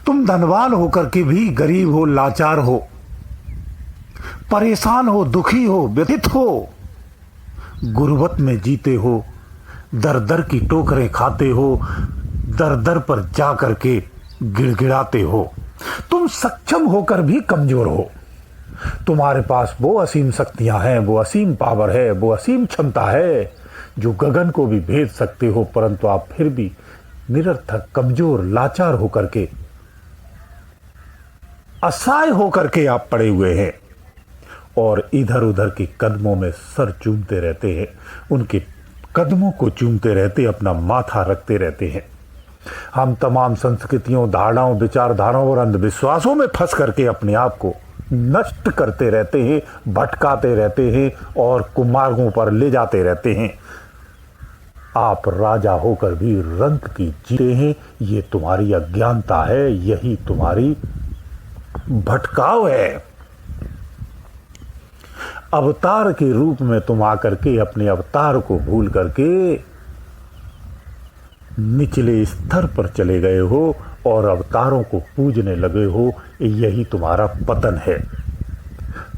तुम धनवान होकर के भी गरीब हो, लाचार हो, परेशान हो, दुखी हो, व्यथित हो, गुर्बत में जीते हो, दर दर की टोकरें खाते हो, दर दर पर जा करके गिड़गिड़ाते हो। तुम सक्षम होकर भी कमजोर हो। तुम्हारे पास वो असीम शक्तियां हैं, वो असीम पावर है, वो असीम क्षमता है जो गगन को भी भेद सकते हो, परंतु आप फिर भी निरर्थक, कमजोर, लाचार होकर के, असहाय होकर के आप पड़े हुए हैं और इधर उधर के कदमों में सर चूमते रहते हैं, उनके कदमों को चूमते रहते, अपना माथा रखते रहते हैं। हम तमाम संस्कृतियों, धारणाओं, विचारधाराओं और अंधविश्वासों में फंस करके अपने आप को नष्ट करते रहते हैं, भटकाते रहते हैं और कुमार्गों पर ले जाते रहते हैं। आप राजा होकर भी रंक की जीते हैं, ये तुम्हारी अज्ञानता है, यही तुम्हारी भटकाव है। अवतार के रूप में तुम आकर के अपने अवतार को भूल करके निचले स्तर पर चले गए हो और अवतारों को पूजने लगे हो, यही तुम्हारा पतन है।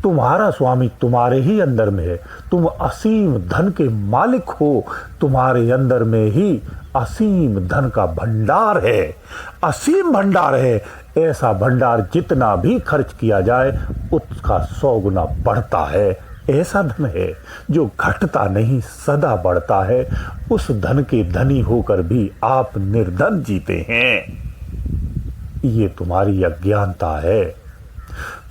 तुम्हारा स्वामी तुम्हारे ही अंदर में है, तुम असीम धन के मालिक हो, तुम्हारे अंदर में ही असीम धन का भंडार है, असीम भंडार है। ऐसा भंडार जितना भी खर्च किया जाए उसका 100 गुना बढ़ता है। ऐसा धन है जो घटता नहीं, सदा बढ़ता है। उस धन के धनी होकर भी आप निर्धन जीते हैं, ये तुम्हारी अज्ञानता है।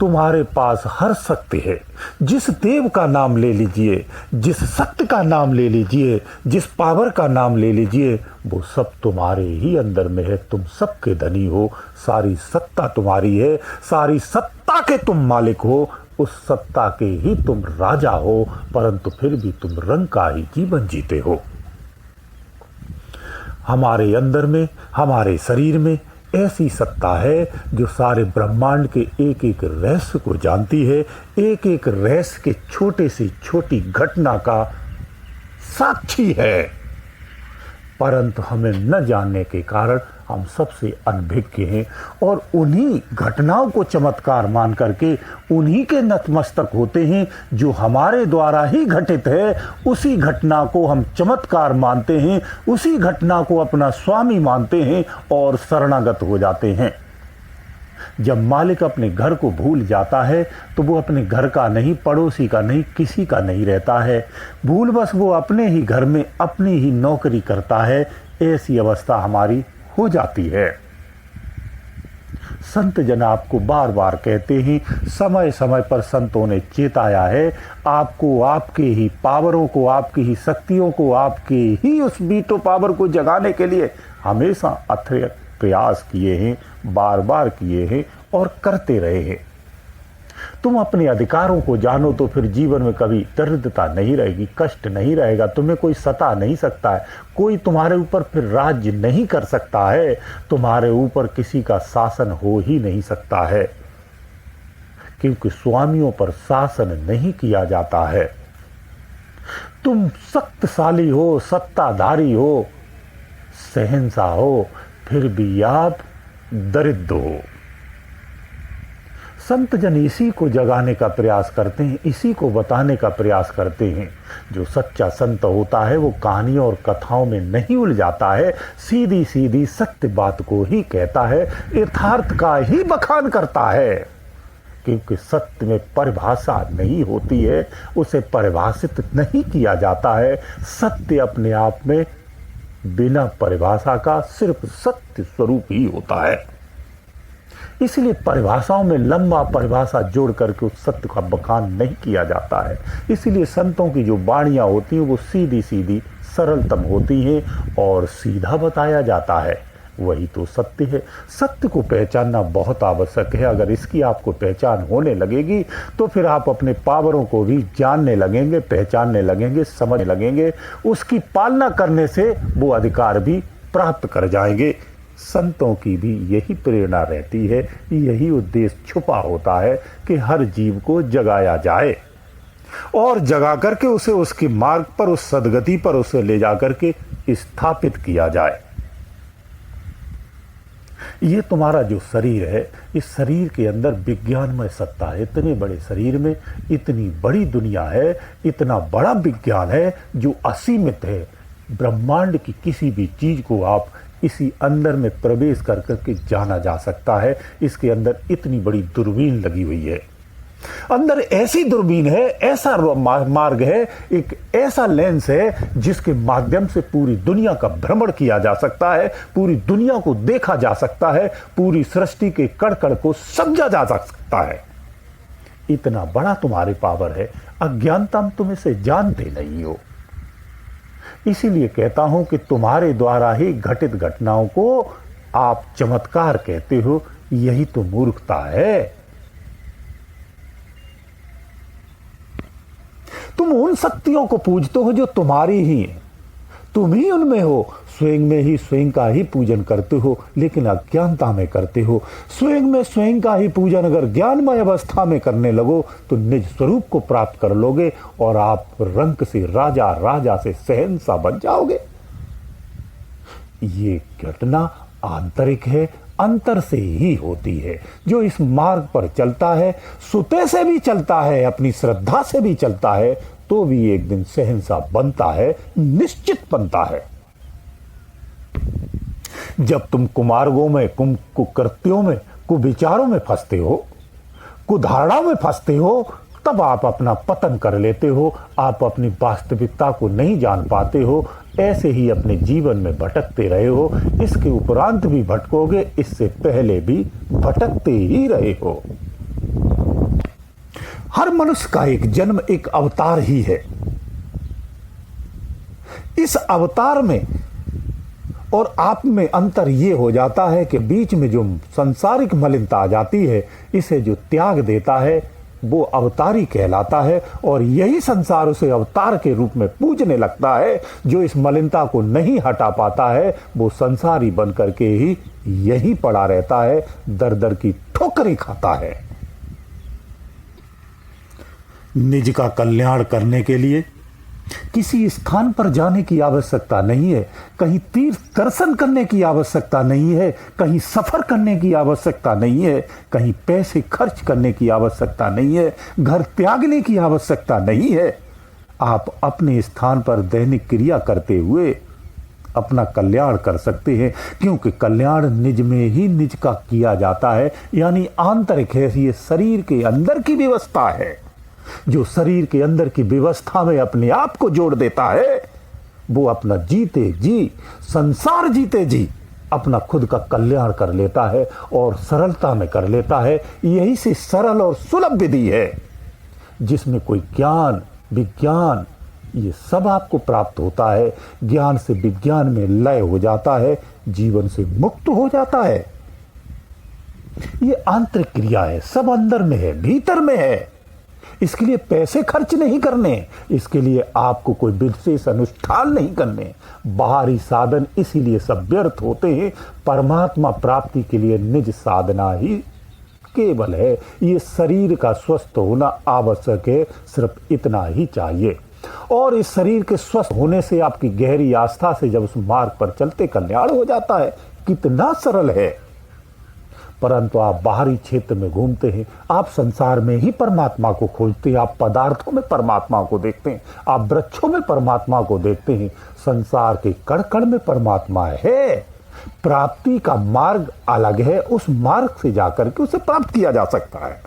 तुम्हारे पास हर शक्ति है। जिस देव का नाम ले लीजिए, जिस सत्य का नाम ले लीजिए, जिस पावर का नाम ले लीजिए, वो सब तुम्हारे ही अंदर में है। तुम सबके धनी हो, सारी सत्ता तुम्हारी है, सारी सत्ता के तुम मालिक हो, उस सत्ता के ही तुम राजा हो, परंतु फिर भी तुम रंग का ही जीवन जीते हो। हमारे अंदर में, हमारे शरीर में ऐसी सत्ता है जो सारे ब्रह्मांड के एक एक रहस्य को जानती है, एक एक रहस्य के छोटे से छोटी घटना का साक्षी है, परंतु हमें न जानने के कारण हम सबसे अनभिज्ञ हैं और उन्हीं घटनाओं को चमत्कार मान करके उन्हीं के नतमस्तक होते हैं जो हमारे द्वारा ही घटित है। उसी घटना को हम चमत्कार मानते हैं, उसी घटना को अपना स्वामी मानते हैं और शरणागत हो जाते हैं। जब मालिक अपने घर को भूल जाता है तो वो अपने घर का नहीं, पड़ोसी का नहीं, किसी का नहीं रहता है। भूल बस वो अपने ही घर में अपनी ही नौकरी करता है। ऐसी अवस्था हमारी हो जाती है। संत जन आपको बार बार कहते हैं, समय समय पर संतों ने चेताया है आपको, आपके ही पावरों को, आपकी ही शक्तियों को, आपके ही उस बीटो पावर को जगाने के लिए हमेशा अथक प्रयास किए हैं, बार बार किए हैं और करते रहे हैं। तुम अपने अधिकारों को जानो तो फिर जीवन में कभी दरिद्रता नहीं रहेगी, कष्ट नहीं रहेगा, तुम्हें कोई सता नहीं सकता है, कोई तुम्हारे ऊपर फिर राज्य नहीं कर सकता है, तुम्हारे ऊपर किसी का शासन हो ही नहीं सकता है, क्योंकि स्वामियों पर शासन नहीं किया जाता है। तुम शक्तिशाली हो, सत्ताधारी हो, शहंशाह हो, फिर भी आप दरिद्र हो। संत जन इसी को जगाने का प्रयास करते हैं, इसी को बताने का प्रयास करते हैं। जो सच्चा संत होता है वो कहानियों और कथाओं में नहीं उलझाता है, सीधी सीधी सत्य बात को ही कहता है, यथार्थ का ही बखान करता है। क्योंकि सत्य में परिभाषा नहीं होती है, उसे परिभाषित नहीं किया जाता है। सत्य अपने आप में बिना परिभाषा का सिर्फ सत्य स्वरूप ही होता है। इसलिए परिभाषाओं में लंबा परिभाषा जोड़ करके उस सत्य का बखान नहीं किया जाता है। इसलिए संतों की जो वाणियाँ होती हैं वो सीधी सीधी सरलतम होती हैं और सीधा बताया जाता है, वही तो सत्य है। सत्य को पहचानना बहुत आवश्यक है। अगर इसकी आपको पहचान होने लगेगी तो फिर आप अपने पावरों को भी जानने लगेंगे, पहचानने लगेंगे, समझने लगेंगे। उसकी पालना करने से वो अधिकार भी प्राप्त कर जाएंगे। संतों की भी यही प्रेरणा रहती है, यही उद्देश्य छुपा होता है कि हर जीव को जगाया जाए और जगा करके उसे उसके मार्ग पर, उस सद्गति पर उसे ले जा करके स्थापित किया जाए। ये तुम्हारा जो शरीर है, इस शरीर के अंदर विज्ञानमय सत्ता है। इतने बड़े शरीर में इतनी बड़ी दुनिया है, इतना बड़ा विज्ञान है जो असीमित है। ब्रह्मांड की किसी भी चीज को आप इसी अंदर में प्रवेश कर करके जाना जा सकता है। इसके अंदर इतनी बड़ी दूरबीन लगी हुई है, अंदर ऐसी दूरबीन है, ऐसा मार्ग है, एक ऐसा लेंस है जिसके माध्यम से पूरी दुनिया का भ्रमण किया जा सकता है, पूरी दुनिया को देखा जा सकता है, पूरी सृष्टि के कण कण को समझा जा सकता है। इतना बड़ा तुम्हारे पावर है, अज्ञानता तुम इसे जानते नहीं हो। इसीलिए कहता हूं कि तुम्हारे द्वारा ही घटित घटनाओं को आप चमत्कार कहते हो। यही तो मूर्खता है। तुम उन शक्तियों को पूजते हो जो तुम्हारी ही है, तुम ही उनमें हो, स्वयं में ही स्वयं का ही पूजन करते हो, लेकिन अज्ञानता में करते हो। स्वयं में स्वयं का ही पूजन अगर ज्ञानमय अवस्था में करने लगो तो निज स्वरूप को प्राप्त कर लोगे और आप रंक से राजा, राजा से शहंशाह बन जाओगे। ये घटना आंतरिक है, अंतर से ही होती है। जो इस मार्ग पर चलता है, सुते से भी चलता है, अपनी श्रद्धा से भी चलता है, तो भी एक दिन शहंशाह बनता है, निश्चित बनता है। जब तुम कुमार्गों में, कुकृत्यों में, कुविचारों में फंसते हो, कुधारणा में फंसते हो, तब आप अपना पतन कर लेते हो। आप अपनी वास्तविकता को नहीं जान पाते हो, ऐसे ही अपने जीवन में भटकते रहे हो। इसके उपरांत भी भटकोगे, इससे पहले भी भटकते ही रहे हो। हर मनुष्य का एक जन्म एक अवतार ही है। इस अवतार में और आप में अंतर ये हो जाता है कि बीच में जो संसारिक मलिनता आ जाती है, इसे जो त्याग देता है वो अवतारी कहलाता है। और यही संसार उसे अवतार के रूप में पूजने लगता है। जो इस मलिनता को नहीं हटा पाता है वो संसारी बन करके ही यही पड़ा रहता है, दर दर की ठोकरें खाता है। निज का कल्याण करने के लिए किसी स्थान पर जाने की आवश्यकता नहीं है, कहीं तीर्थ दर्शन करने की आवश्यकता नहीं है, कहीं सफर करने की आवश्यकता नहीं है, कहीं पैसे खर्च करने की आवश्यकता नहीं है, घर त्यागने की आवश्यकता नहीं है। आप अपने स्थान पर दैनिक क्रिया करते हुए अपना कल्याण कर सकते हैं, क्योंकि कल्याण निज में ही निज का किया जाता है, यानी आंतरिक है। ये शरीर के अंदर की व्यवस्था है। जो शरीर के अंदर की व्यवस्था में अपने आप को जोड़ देता है वो अपना जीते जी, संसार जीते जी अपना खुद का कल्याण कर लेता है और सरलता में कर लेता है। यही से सरल और सुलभ विधि है जिसमें कोई ज्ञान, विज्ञान, ये सब आपको प्राप्त होता है। ज्ञान से विज्ञान में लय हो जाता है, जीवन से मुक्त हो जाता है। ये आंतरिक क्रिया है, सब अंदर में है, भीतर में है। इसके लिए पैसे खर्च नहीं करने, इसके लिए आपको कोई विशेष अनुष्ठान नहीं करने। बाहरी साधन इसीलिए सब व्यर्थ होते हैं। परमात्मा प्राप्ति के लिए निज साधना ही केवल है। ये शरीर का स्वस्थ होना आवश्यक है, सिर्फ इतना ही चाहिए। और इस शरीर के स्वस्थ होने से आपकी गहरी आस्था से जब उस मार्ग पर चलते कल्याण हो जाता है। कितना सरल है। परंतु आप बाहरी क्षेत्र में घूमते हैं, आप संसार में ही परमात्मा को खोजते हैं, आप पदार्थों में परमात्मा को देखते हैं, आप वृक्षों में परमात्मा को देखते हैं। संसार के कण कण में परमात्मा है। प्राप्ति का मार्ग अलग है, उस मार्ग से जाकर के उसे प्राप्त किया जा सकता है।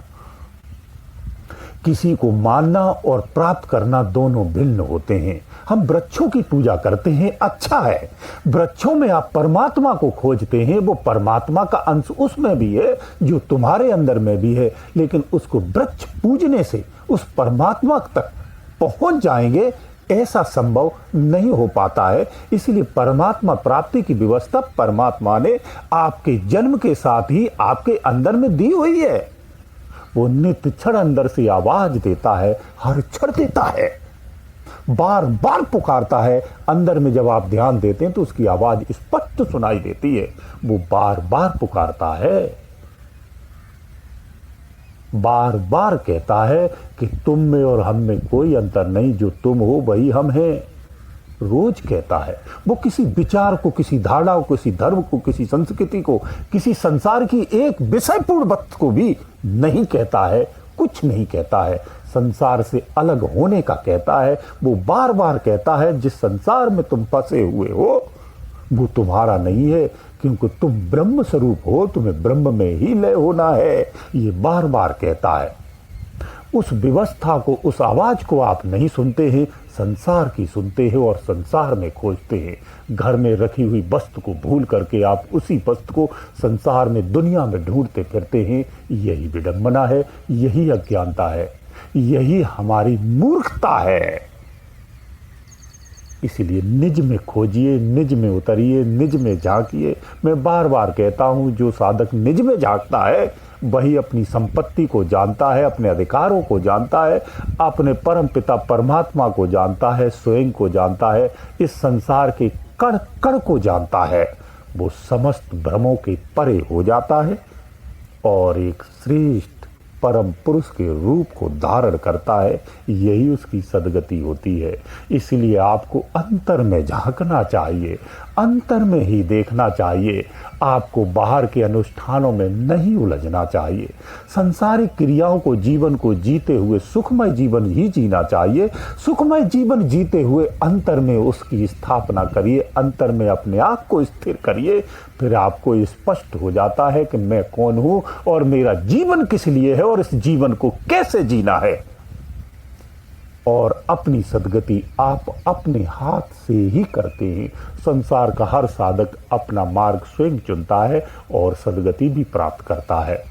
किसी को मानना और प्राप्त करना दोनों भिन्न होते हैं। हम वृक्षों की पूजा करते हैं, अच्छा है। वृक्षों में आप परमात्मा को खोजते हैं, वो परमात्मा का अंश उसमें भी है जो तुम्हारे अंदर में भी है, लेकिन उसको वृक्ष पूजने से उस परमात्मा तक पहुंच जाएंगे ऐसा संभव नहीं हो पाता है। इसलिए परमात्मा प्राप्ति की व्यवस्था परमात्मा ने आपके जन्म के साथ ही आपके अंदर में दी हुई है। वो नित्य क्षण अंदर से आवाज देता है, हर क्षण देता है, बार बार पुकारता है। अंदर में जब आप ध्यान देते हैं तो उसकी आवाज स्पष्ट सुनाई देती है। वो बार बार पुकारता है, बार बार कहता है कि तुम में और हम में कोई अंतर नहीं, जो तुम हो वही हम हैं। रोज कहता है। वो किसी विचार को, किसी धारणा को, किसी धर्म को, किसी संस्कृति को, किसी संसार की एक विषयपूर्ण वस्तु को भी नहीं कहता है, कुछ नहीं कहता है। संसार से अलग होने का कहता है। वो बार बार कहता है जिस संसार में तुम फंसे हुए हो वो तुम्हारा नहीं है, क्योंकि तुम ब्रह्म स्वरूप हो, तुम्हें ब्रह्म में ही लय होना है। ये बार बार कहता है। उस व्यवस्था को, उस आवाज को आप नहीं सुनते हैं, संसार की सुनते हैं और संसार में खोजते हैं। घर में रखी हुई वस्तु को भूल करके आप उसी वस्तु को संसार में, दुनिया में ढूंढते फिरते हैं। यही विडंबना है, यही अज्ञानता है, यही हमारी मूर्खता है। इसीलिए निज में खोजिए, निज में उतरिए, निज में झांकिए। मैं बार बार कहता हूं, जो साधक निज में झांकता है वही अपनी संपत्ति को जानता है, अपने अधिकारों को जानता है, अपने परम पिता परमात्मा को जानता है, स्वयं को जानता है, इस संसार के कण कण को जानता है। वो समस्त भ्रमों के परे हो जाता है और एक श्रेष्ठ परम पुरुष के रूप को धारण करता है। यही उसकी सद्गति होती है। इसलिए आपको अंतर में झांकना चाहिए, अंतर में ही देखना चाहिए। आपको बाहर के अनुष्ठानों में नहीं उलझना चाहिए। संसारिक क्रियाओं को, जीवन को जीते हुए सुखमय जीवन ही जीना चाहिए। सुखमय जीवन जीते हुए अंतर में उसकी स्थापना करिए, अंतर में अपने आप को स्थिर करिए। फिर आपको स्पष्ट हो जाता है कि मैं कौन हूं और मेरा जीवन किस लिए है और इस जीवन को कैसे जीना है। और अपनी सद्गति आप अपने हाथ से ही करते हैं। संसार का हर साधक अपना मार्ग स्वयं चुनता है और सद्गति भी प्राप्त करता है।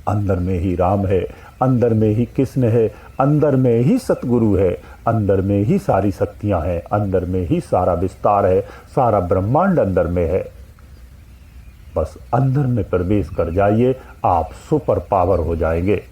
अंदर में ही राम है, अंदर में ही कृष्ण है, अंदर में ही सतगुरु है, अंदर में ही सारी शक्तियां हैं, अंदर में ही सारा विस्तार है, सारा ब्रह्मांड अंदर में है। बस अंदर में प्रवेश कर जाइए, आप सुपर पावर हो जाएंगे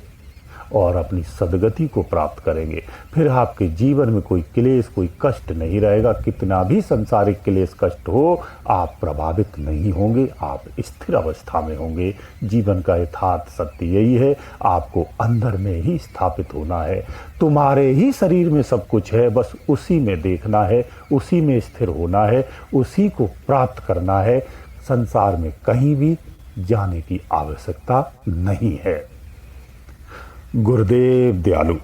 और अपनी सद्गति को प्राप्त करेंगे। फिर आपके जीवन में कोई क्लेश, कोई कष्ट नहीं रहेगा। कितना भी संसारिक क्लेश, कष्ट हो, आप प्रभावित नहीं होंगे, आप स्थिर अवस्था में होंगे। जीवन का यथार्थ सत्य यही है, आपको अंदर में ही स्थापित होना है। तुम्हारे ही शरीर में सब कुछ है, बस उसी में देखना है, उसी में स्थिर होना है, उसी को प्राप्त करना है। संसार में कहीं भी जाने की आवश्यकता नहीं है। गुरुदेव दयालु।